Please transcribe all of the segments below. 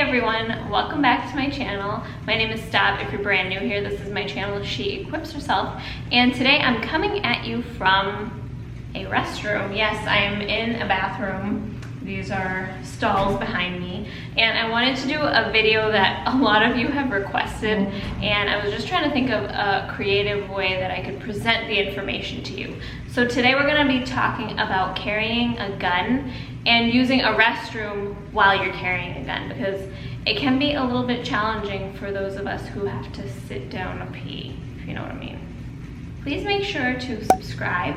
everyone, welcome back to my channel. My name is Stav. If you're brand new here, this is my channel, She Equips Herself. And today I'm coming at you from a restroom. Yes, I am in a bathroom. These are stalls behind me. And I wanted to do a video that a lot of you have requested. And I was just trying to think of a creative way that I could present the information to you. So today we're gonna be talking about carrying a gun and using a restroom while you're carrying a gun, because it can be a little bit challenging for those of us who have to sit down to pee, if you know what I mean. Please make sure to subscribe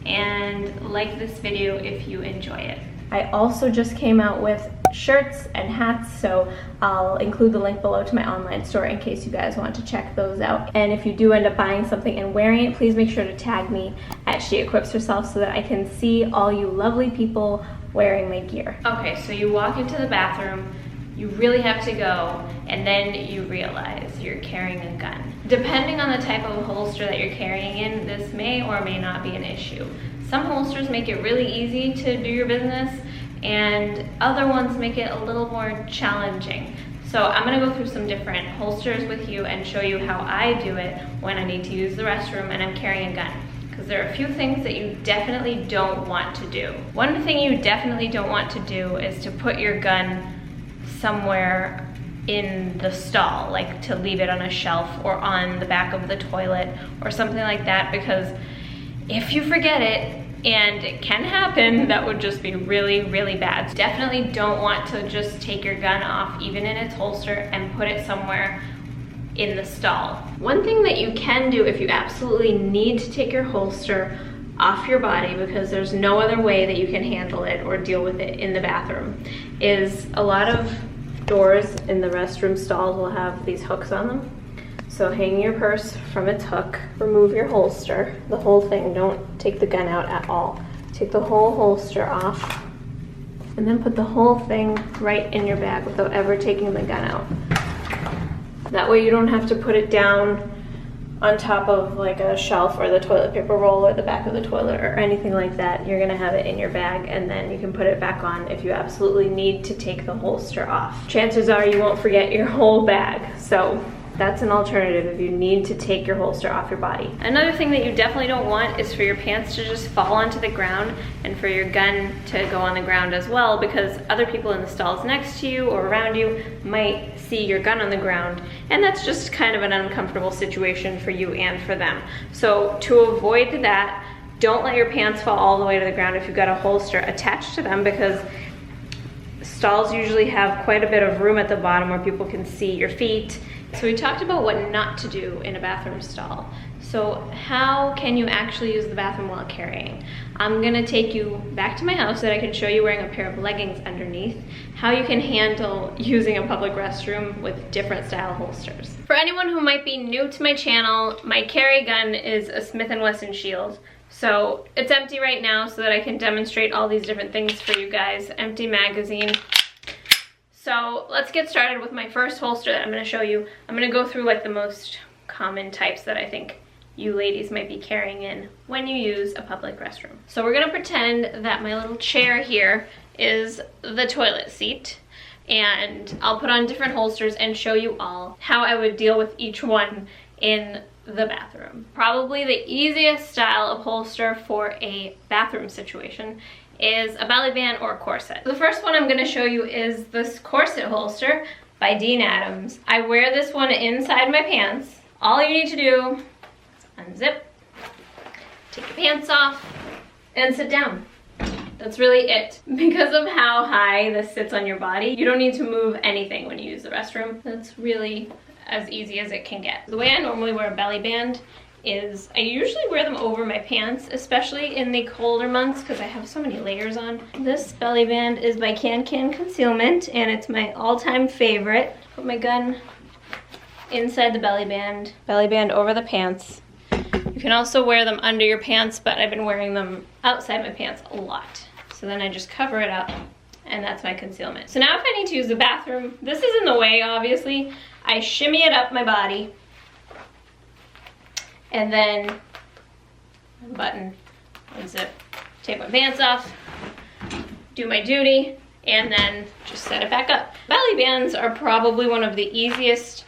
and like this video if you enjoy it. I also just came out with shirts and hats, so I'll include the link below to my online store in case you guys want to check those out. And if you do end up buying something and wearing it, please make sure to tag me at She Equips Herself so that I can see all you lovely people wearing my gear. Okay, so you walk into the bathroom, you really have to go, and then you realize you're carrying a gun. Depending on the type of holster that you're carrying in, this may or may not be an issue. Some holsters make it really easy to do your business, and other ones make it a little more challenging. So I'm gonna go through some different holsters with you and show you how I do it when I need to use the restroom and I'm carrying a gun. Because there are a few things that you definitely don't want to do. One thing you definitely don't want to do is to put your gun somewhere in the stall, like to leave it on a shelf or on the back of the toilet or something like that, because if you forget it, and it can happen, that would just be really, really bad. Definitely don't want to just take your gun off, even in its holster, and put it somewhere in the stall. One thing that you can do if you absolutely need to take your holster off your body because there's no other way that you can handle it or deal with it in the bathroom is a lot of doors in the restroom stalls will have these hooks on them. So hang your purse from its hook, remove your holster, the whole thing, don't take the gun out at all. Take the whole holster off and then put the whole thing right in your bag without ever taking the gun out. That way you don't have to put it down on top of like a shelf or the toilet paper roll or the back of the toilet or anything like that. You're gonna have it in your bag and then you can put it back on if you absolutely need to take the holster off. Chances are you won't forget your whole bag, so that's an alternative if you need to take your holster off your body. Another thing that you definitely don't want is for your pants to just fall onto the ground and for your gun to go on the ground as well, because other people in the stalls next to you or around you might see your gun on the ground, and that's just kind of an uncomfortable situation for you and for them. So to avoid that, don't let your pants fall all the way to the ground if you've got a holster attached to them, because stalls usually have quite a bit of room at the bottom where people can see your feet. So we talked about what not to do in a bathroom stall. So how can you actually use the bathroom while carrying? I'm gonna take you back to my house so that I can show you wearing a pair of leggings underneath, how you can handle using a public restroom with different style holsters. For anyone who might be new to my channel, my carry gun is a Smith & Wesson Shield. So it's empty right now so that I can demonstrate all these different things for you guys. Empty magazine. So let's get started with my first holster that I'm going to show you. I'm going to go through like the most common types that I think you ladies might be carrying in when you use a public restroom. So we're going to pretend that my little chair here is the toilet seat, and I'll put on different holsters and show you all how I would deal with each one in the bathroom. Probably the easiest style of holster for a bathroom situation is a belly band or a corset. The first one I'm going to show you is this corset holster by Dean Adams. I wear this one inside my pants. All you need to do is unzip, take your pants off, and sit down. That's really it. Because of how high this sits on your body, you don't need to move anything when you use the restroom. That's really as easy as it can get. The way I normally wear a belly band is I usually wear them over my pants, especially in the colder months because I have so many layers on. This belly band is by Can Concealment and it's my all-time favorite. Put my gun inside the belly band over the pants. You can also wear them under your pants, but I've been wearing them outside my pants a lot. So then I just cover it up and that's my concealment. So now if I need to use the bathroom, this is in the way obviously, I shimmy it up my body and then button, unzip, take my pants off, do my duty, and then just set it back up. Belly bands are probably one of the easiest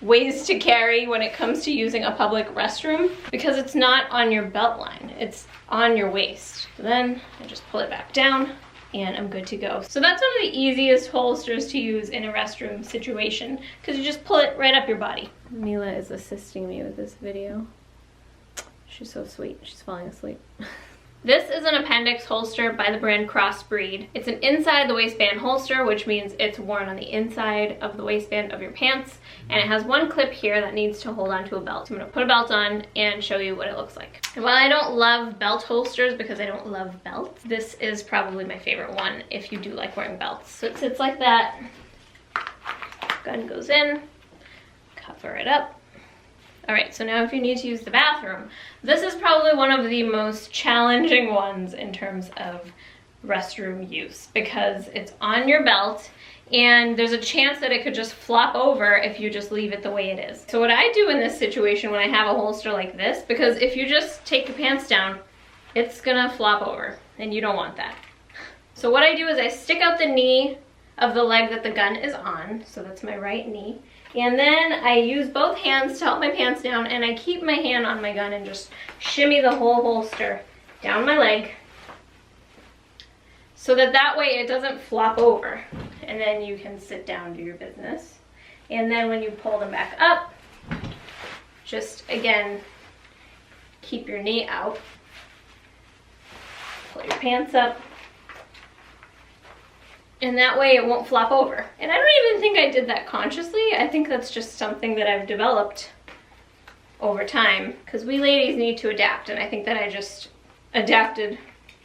ways to carry when it comes to using a public restroom because it's not on your belt line, it's on your waist. So then I just pull it back down and I'm good to go. So that's one of the easiest holsters to use in a restroom situation because you just pull it right up your body. Mila is assisting me with this video. She's so sweet, she's falling asleep. This is an appendix holster by the brand Crossbreed. It's an inside the waistband holster, which means it's worn on the inside of the waistband of your pants, and it has one clip here that needs to hold onto a belt. So I'm gonna put a belt on and show you what it looks like. And while I don't love belt holsters because I don't love belts, this is probably my favorite one if you do like wearing belts. So it sits like that, gun goes in, cover it up. All right, so now if you need to use the bathroom, this is probably one of the most challenging ones in terms of restroom use because it's on your belt and there's a chance that it could just flop over if you just leave it the way it is. So what I do in this situation when I have a holster like this, because if you just take your pants down, it's gonna flop over and you don't want that. So what I do is I stick out the knee of the leg that the gun is on, so that's my right knee, and then I use both hands to help my pants down and I keep my hand on my gun and just shimmy the whole holster down my leg so that way it doesn't flop over, and then you can sit down, do your business. And then when you pull them back up, just again, keep your knee out, pull your pants up, and that way it won't flop over. And I don't even think I did that consciously. I think that's just something that I've developed over time because we ladies need to adapt, and I think that I just adapted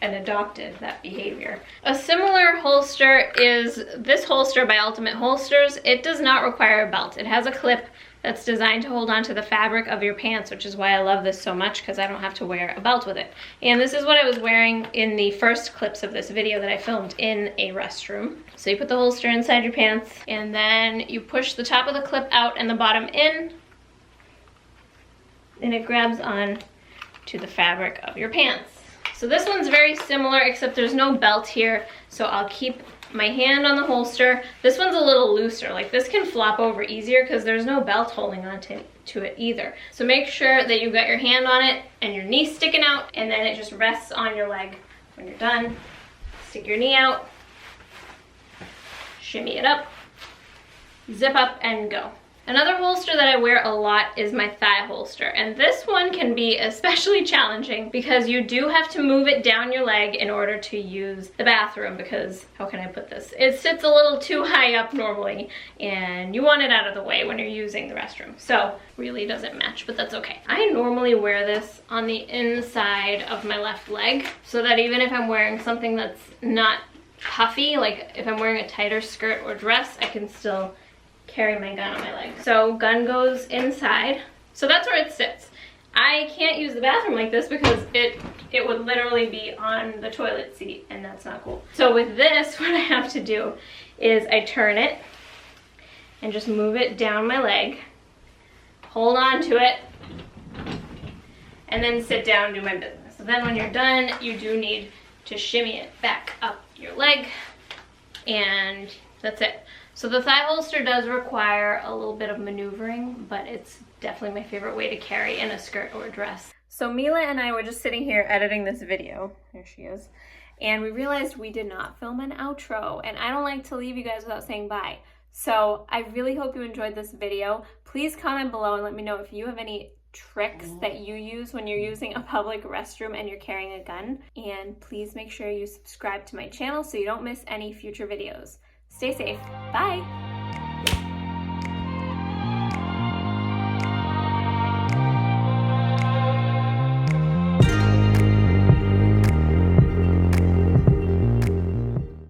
and adopted that behavior. A similar holster is this holster by Ultimate Holsters. It does not require a belt. It has a clip that's designed to hold onto the fabric of your pants, which is why I love this so much because I don't have to wear a belt with it. And this is what I was wearing in the first clips of this video that I filmed in a restroom. So you put the holster inside your pants and then you push the top of the clip out and the bottom in, and it grabs on to the fabric of your pants. So this one's very similar except there's no belt here, so I'll keep my hand on the holster. This one's a little looser, like this can flop over easier because there's no belt holding on to it either. So make sure that you've got your hand on it and your knee sticking out, and then it just rests on your leg. When you're done, stick your knee out, shimmy it up, zip up, and go. Another holster that I wear a lot is my thigh holster, and this one can be especially challenging because you do have to move it down your leg in order to use the bathroom because, how can I put this? It sits a little too high up normally and you want it out of the way when you're using the restroom. So really doesn't match, but that's okay. I normally wear this on the inside of my left leg so that even if I'm wearing something that's not puffy, like if I'm wearing a tighter skirt or dress, I can still carry my gun on my leg. So gun goes inside. So that's where it sits. I can't use the bathroom like this because it would literally be on the toilet seat and that's not cool. So with this, what I have to do is I turn it and just move it down my leg, hold on to it, and then sit down and do my business. So then when you're done, you do need to shimmy it back up your leg, and that's it. So the thigh holster does require a little bit of maneuvering, but it's definitely my favorite way to carry in a skirt or a dress. So Mila and I were just sitting here editing this video, there she is, and we realized we did not film an outro, and I don't like to leave you guys without saying bye. So I really hope you enjoyed this video. Please comment below and let me know if you have any tricks that you use when you're using a public restroom and you're carrying a gun. And please make sure you subscribe to my channel so you don't miss any future videos. Stay safe. Bye!